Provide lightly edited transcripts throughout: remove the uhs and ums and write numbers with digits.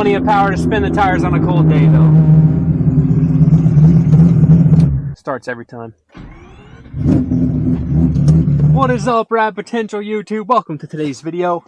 plenty of power to spin the tires on a cold day though. Starts every time. What is up, Rad Potential YouTube? Welcome to today's video.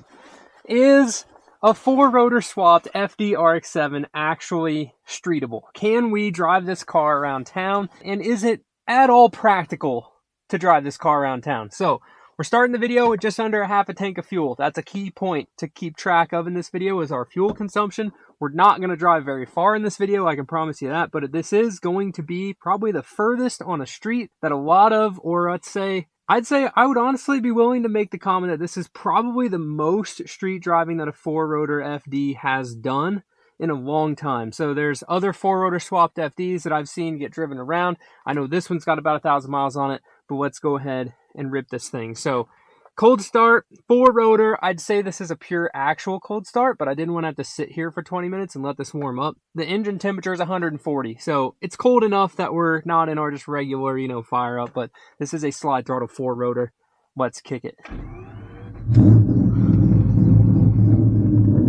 Is a 4-rotor swapped FD RX7 actually streetable? Can we drive this car around town? And is it at all practical to drive this car around town? So we're starting the video with just under a half a tank of fuel. That's a key point to keep track of in this video, is our fuel consumption. We're not going to drive very far in this video, I can promise you that, but this is going to be probably the furthest on a street that a lot of, or I'd say I would honestly be willing to make the comment that this is probably the most street driving that a 4-rotor FD has done in a long time. So there's other 4-rotor swapped FDs that I've seen get driven around. I know this one's got about 1,000 miles on it, but let's go ahead and rip this thing. So cold start, 4-rotor. I'd say this is a pure actual cold start, but I didn't want to have to sit here for 20 minutes and let this warm up. The engine temperature is 140, so it's cold enough that we're not in our just regular, fire up, but this is a slide throttle 4-rotor. Let's kick it.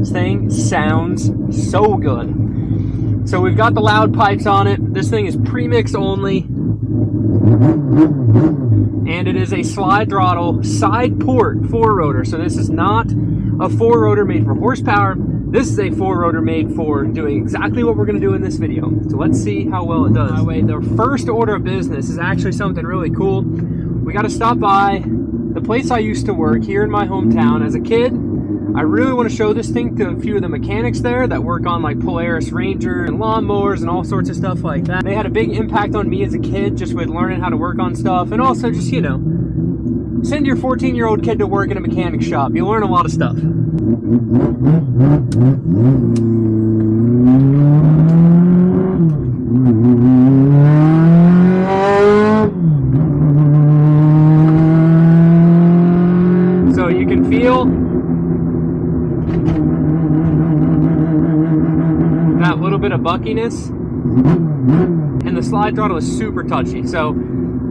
This thing sounds so good. So we've got the loud pipes on it. This thing is premix only. And it is a slide throttle side port 4-rotor. So this is not a 4-rotor made for horsepower. This is a 4-rotor made for doing exactly what we're going to do in this video. So let's see how well it does. By the way, the first order of business is actually something really cool. We got to stop by the place I used to work here in my hometown as a kid. I really want to show this thing to a few of the mechanics there that work on like Polaris Ranger and lawnmowers and all sorts of stuff like that. They had a big impact on me as a kid just with learning how to work on stuff, and also just, send your 14-year-old kid to work in a mechanic shop. You'll learn a lot of stuff. So you can feel that little bit of buckiness, and the slide throttle is super touchy. So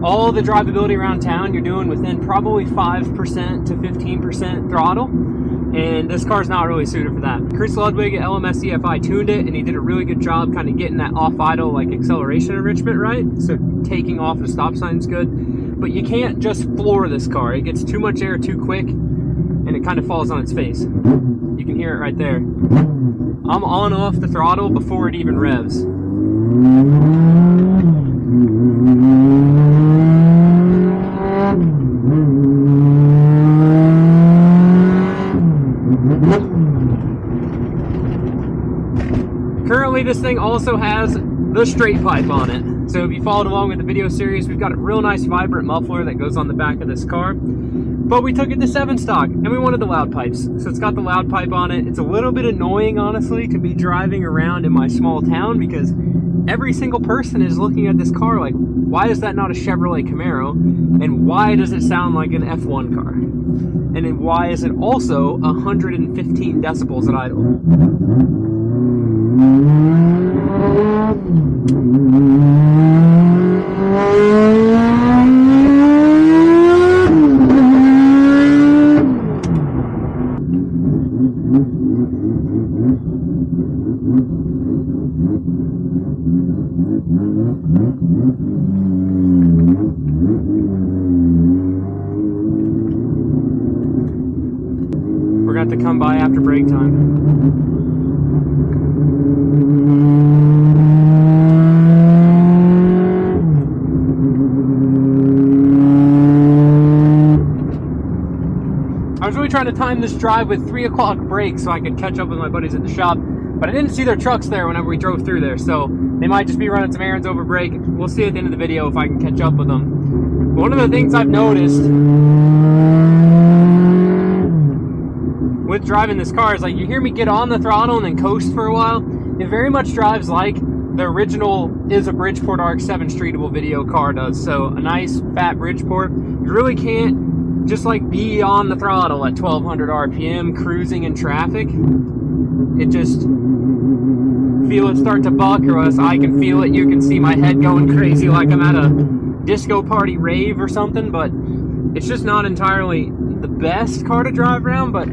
all the drivability around town you're doing within probably 5% to 15% throttle, and this car's not really suited for that. Chris Ludwig at LMS EFI tuned it, and he did a really good job kind of getting that off idle like acceleration enrichment right, so taking off the stop sign is good. But you can't just floor this car. It gets too much air too quick and it kind of falls on its face. You can hear it right there. I'm on off the throttle before it even revs. Currently, this thing also has the straight pipe on it. So if you followed along with the video series, we've got a real nice vibrant muffler that goes on the back of this car. But we took it to 7 stock, and we wanted the loud pipes. So it's got the loud pipe on it. It's a little bit annoying, honestly, to be driving around in my small town because every single person is looking at this car like, why is that not a Chevrolet Camaro? And why does it sound like an F1 car? And then why is it also 115 decibels at idle? We're going to have to come by after break time. I was really trying to time this drive with 3 o'clock break so I could catch up with my buddies at the shop, but I didn't see their trucks there whenever we drove through there, so they might just be running some errands over break. We'll see at the end of the video if I can catch up with them. But one of the things I've noticed with driving this car is, like, you hear me get on the throttle and then coast for a while. It very much drives like the original is a Bridgeport RX7 streetable video car does. So a nice fat Bridgeport. You really can't just like be on the throttle at 1200 RPM cruising in traffic. It just feel it start to buck, or else I can feel it. You can see my head going crazy like I'm at a disco party rave or something, but it's just not entirely the best car to drive around. But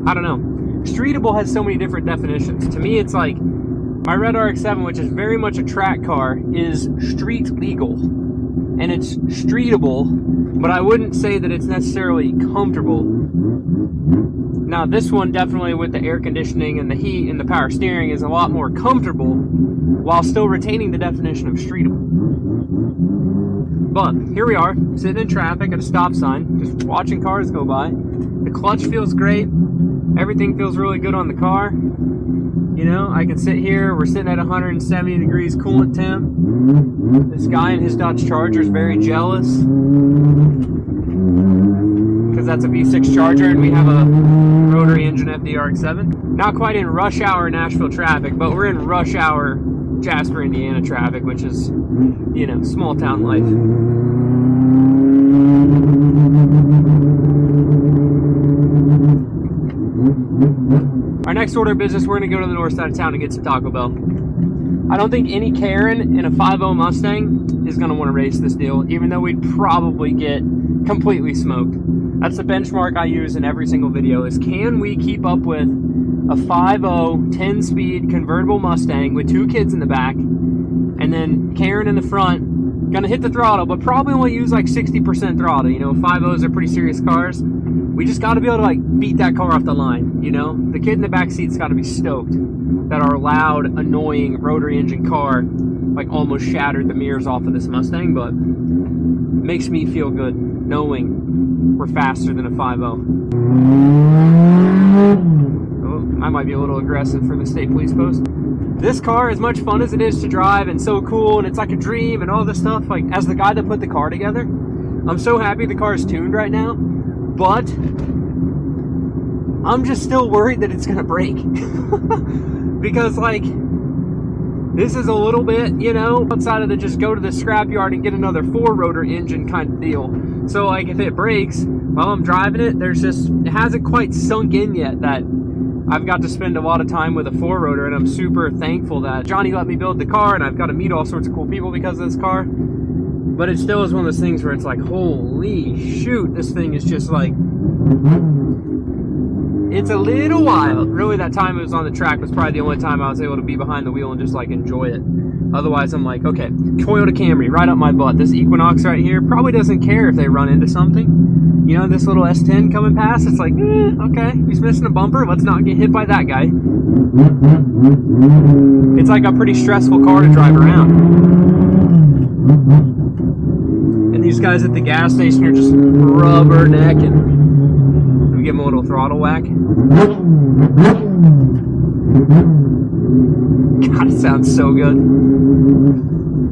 I don't know. streetable has so many different definitions. To me, it's like my red RX-7, which is very much a track car, is street legal. And it's streetable, but I wouldn't say that it's necessarily comfortable. Now, this one definitely, with the air conditioning and the heat and the power steering, is a lot more comfortable while still retaining the definition of streetable. But here we are, sitting in traffic at a stop sign, just watching cars go by. The clutch feels great. Everything feels really good on the car. You know, I can sit here. We're sitting at 170 degrees coolant temp. This guy in his Dodge Charger is very jealous because that's a V6 Charger and we have a rotary engine FD-RX7. Not quite in rush hour Nashville traffic, but we're in rush hour Jasper, Indiana traffic, which is, you know, small town life. Our next order of business, we're going to go to the north side of town and get some Taco Bell. I don't think any Karen in a 5.0 Mustang is going to want to race this deal, even though we'd probably get completely smoked. That's the benchmark I use in every single video, is can we keep up with a 5.0 10-speed convertible Mustang with 2 kids in the back, and then Karen in the front, gonna hit the throttle, but probably only use like 60% throttle. You know, 5.0s are pretty serious cars. We just got to be able to like beat that car off the line, you know? The kid in the back seat's got to be stoked that our loud, annoying rotary engine car like almost shattered the mirrors off of this Mustang, but makes me feel good knowing we're faster than a 5.0. Oh, I might be a little aggressive for the state police post. This car, as much fun as it is to drive and so cool and it's like a dream and all this stuff, like as the guy that put the car together, I'm so happy the car is tuned right now. But I'm just still worried that it's gonna break. Because like, this is a little bit, you know, outside of the just go to the scrapyard and get another 4-rotor engine kind of deal. So like if it breaks while I'm driving it, it hasn't quite sunk in yet that I've got to spend a lot of time with a 4-rotor, and I'm super thankful that Johnny let me build the car and I've got to meet all sorts of cool people because of this car. But it still is one of those things where it's like, holy shoot, this thing is just like, it's a little wild. Really, that time it was on the track was probably the only time I was able to be behind the wheel and just like enjoy it. Otherwise, I'm like, okay, Toyota Camry, right up my butt. This Equinox right here probably doesn't care if they run into something. You know, this little S10 coming past, it's like, okay, he's missing a bumper. Let's not get hit by that guy. It's like a pretty stressful car to drive around. And these guys at the gas station are just rubbernecking. Let me give them a little throttle whack. God, it sounds so good.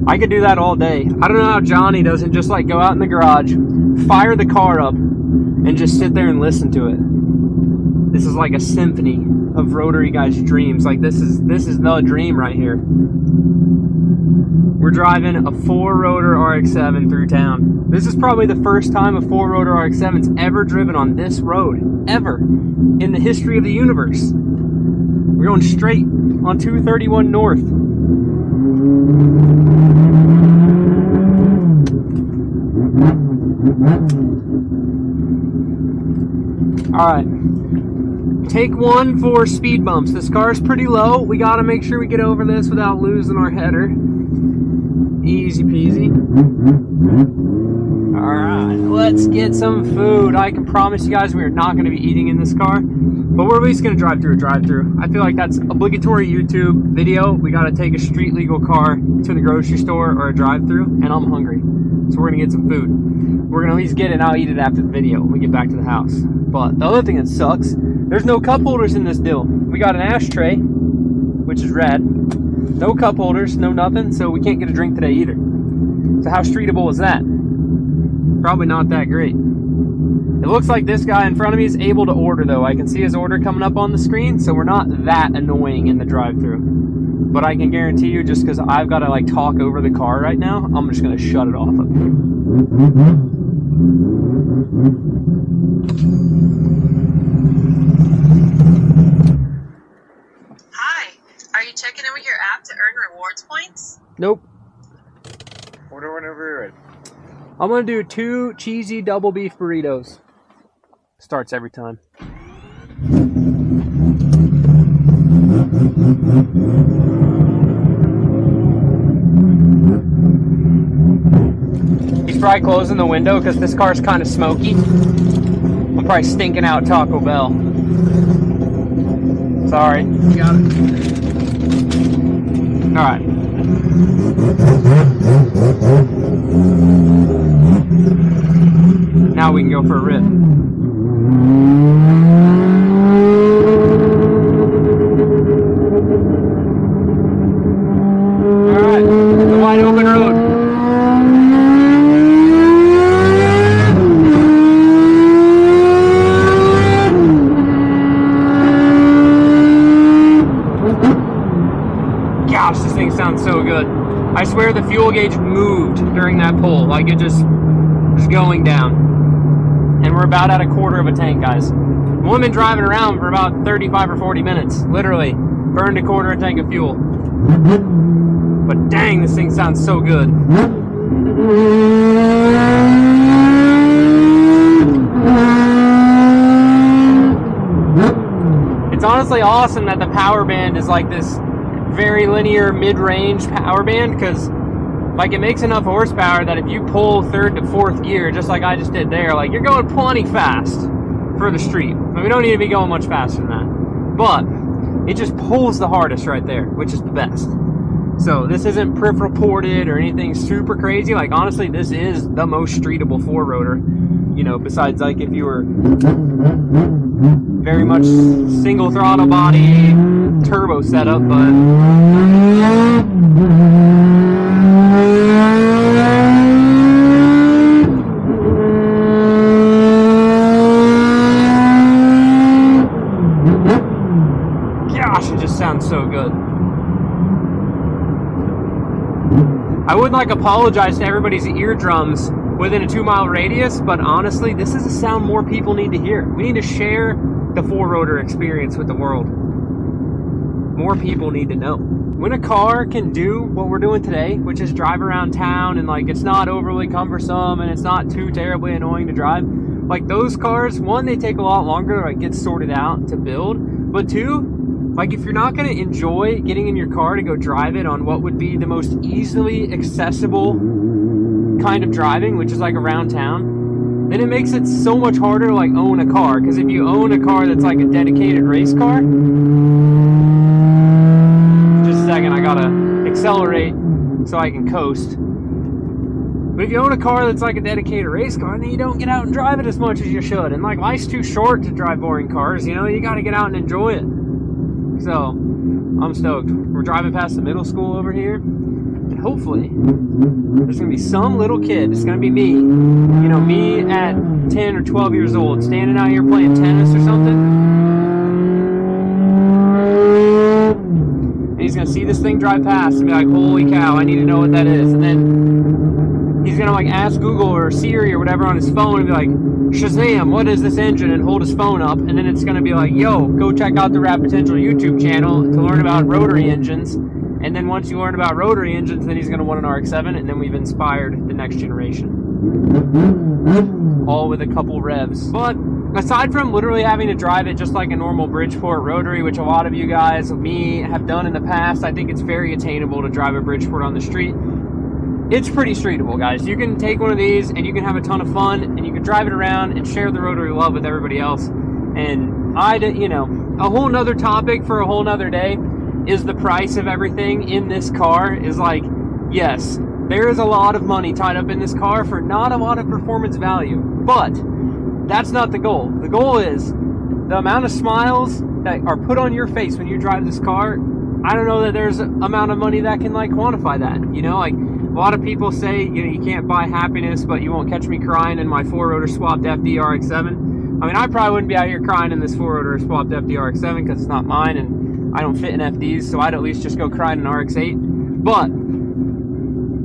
I could do that all day. I don't know how Johnny doesn't just like go out in the garage, fire the car up, and just sit there and listen to it. This is like a symphony of rotary guys' dreams. Like this is the dream right here. We're driving a 4-rotor RX-7 through town. This is probably the first time a 4-rotor RX-7's ever driven on this road, ever, in the history of the universe. We're going straight on 231 North. Alright. Take one for speed bumps. This car is pretty low. We got to make sure we get over this without losing our header. Easy peasy. Alright, let's get some food. I can promise you guys we are not going to be eating in this car, but we're at least going to drive through a drive-through. I feel like that's obligatory YouTube video. We got to take a street legal car to the grocery store or a drive-through, and I'm hungry. So we're going to get some food. We're going to at least get it, and I'll eat it after the video when we get back to the house. But the other thing that sucks, there's no cup holders in this deal. We got an ashtray, which is red. No cup holders, no nothing, so we can't get a drink today either. So how streetable is that? Probably not that great. It looks like this guy in front of me is able to order though. I can see his order coming up on the screen, so we're not that annoying in the drive-thru. But I can guarantee you, just because I've got to like talk over the car right now, I'm just going to shut it off up here. Are you checking in with your app to earn rewards points? Nope. Order whenever you're ready. I'm going to do 2 cheesy double beef burritos. Starts every time. He's probably closing the window because this car's kind of smoky. I'm probably stinking out Taco Bell. Sorry. You got it. Alright. Now we can go for a rip. Alright, it's a wide open road. Gosh, this thing sounds so good. I swear the fuel gauge moved during that pull, like it just was going down. And we're about at a quarter of a tank, guys. We've been driving around for about 35 or 40 minutes. Literally, burned a quarter of a tank of fuel. But dang, this thing sounds so good. It's honestly awesome that the power band is like this very linear mid-range power band, because like it makes enough horsepower that if you pull third to fourth gear just like I just did there, like you're going plenty fast for the street. I mean, we don't need to be going much faster than that, but it just pulls the hardest right there, which is the best. So this isn't peripheral ported or anything super crazy. Like honestly, this is the most streetable four rotor, you know, besides like if you were very much single throttle body turbo setup, but gosh, it just sounds so good. I would like apologize to everybody's eardrums within a 2-mile radius, but honestly, this is a sound more people need to hear. We need to share the four rotor experience with the world. More people need to know. When a car can do what we're doing today, which is drive around town and like it's not overly cumbersome and it's not too terribly annoying to drive, like those cars, one, they take a lot longer to like get sorted out to build, but two, like if you're not going to enjoy getting in your car to go drive it on what would be the most easily accessible kind of driving, which is like around town, then it makes it so much harder to like own a car. Because if you own a car that's like a dedicated race car, just a second, I gotta accelerate so I can coast. But if you own a car that's like a dedicated race car, then you don't get out and drive it as much as you should. And like life's too short to drive boring cars, you know, you gotta get out and enjoy it. So, I'm stoked. We're driving past the middle school over here, and hopefully, there's going to be some little kid, it's going to be me, you know, me at 10 or 12 years old, standing out here playing tennis or something, and he's going to see this thing drive past and be like, holy cow, I need to know what that is, and then he's going to like ask Google or Siri or whatever on his phone and be like, Shazam, what is this engine? And hold his phone up, and then it's going to be like, yo, go check out the Rap Potential YouTube channel to learn about rotary engines. And then once you learn about rotary engines, then he's going to want an RX7, and then we've inspired the next generation. All with a couple revs. But aside from literally having to drive it just like a normal Bridgeport rotary, which a lot of you guys, me, have done in the past, I think it's very attainable to drive a Bridgeport on the street. It's pretty streetable, guys. You can take one of these and you can have a ton of fun and you can drive it around and share the rotary love with everybody else. And you know, a whole nother topic for a whole nother day is the price of everything in this car. Is like, yes, there is a lot of money tied up in this car for not a lot of performance value, but that's not the goal. The goal is the amount of smiles that are put on your face when you drive this car. I don't know that there's an amount of money that can like quantify that, you know, like a lot of people say, you know, you can't buy happiness, but you won't catch me crying in my four-rotor swapped FD RX7. I mean, I probably wouldn't be out here crying in this four-rotor swapped FD RX7 because it's not mine and I don't fit in FDs, so I'd at least just go crying in RX8. But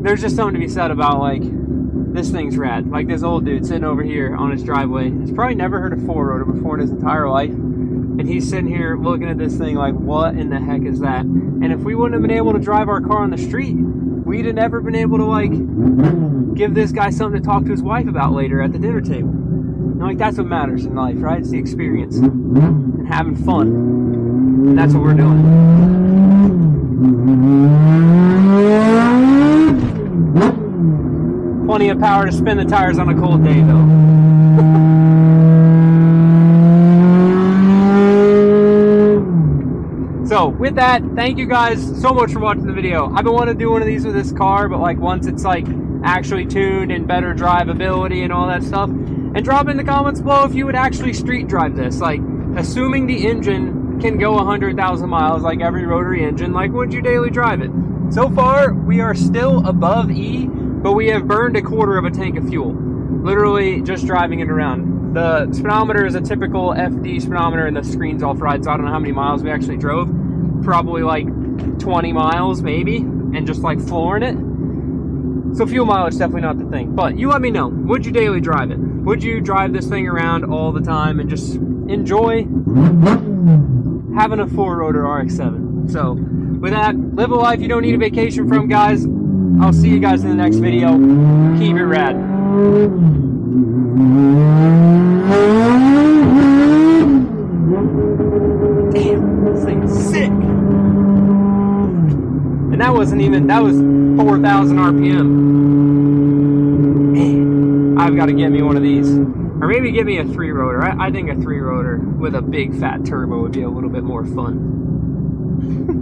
there's just something to be said about, like, this thing's rad. Like this old dude sitting over here on his driveway. He's probably never heard of four-rotor before in his entire life. And he's sitting here looking at this thing like, what in the heck is that? And if we wouldn't have been able to drive our car on the street, we'd have never been able to, like, give this guy something to talk to his wife about later at the dinner table. And, like, that's what matters in life, right? It's the experience and having fun. And that's what we're doing. Plenty of power to spin the tires on a cold day though. So with that, thank you guys so much for watching the video. I've been wanting to do one of these with this car, but like once it's like actually tuned and better drivability and all that stuff. And drop in the comments below if you would actually street drive this. Like, assuming the engine can go 100,000 miles like every rotary engine, like would you daily drive it? So far, we are still above E, but we have burned a quarter of a tank of fuel. Literally just driving it around. The speedometer is a typical FD speedometer and the screen's all fried, so I don't know how many miles we actually drove. Probably like 20 miles maybe, and just like flooring it. So fuel mileage definitely not the thing. But you let me know, would you daily drive it? Would you drive this thing around all the time and just enjoy having a 4-rotor RX-7? So with that, live a life you don't need a vacation from, guys. I'll see you guys in the next video. Keep it rad. Damn, this thing's sick. And that wasn't even, that was 4,000 RPM. Man, I've got to get me one of these. Or maybe give me a 3-rotor. I think a 3-rotor with a big fat turbo would be a little bit more fun.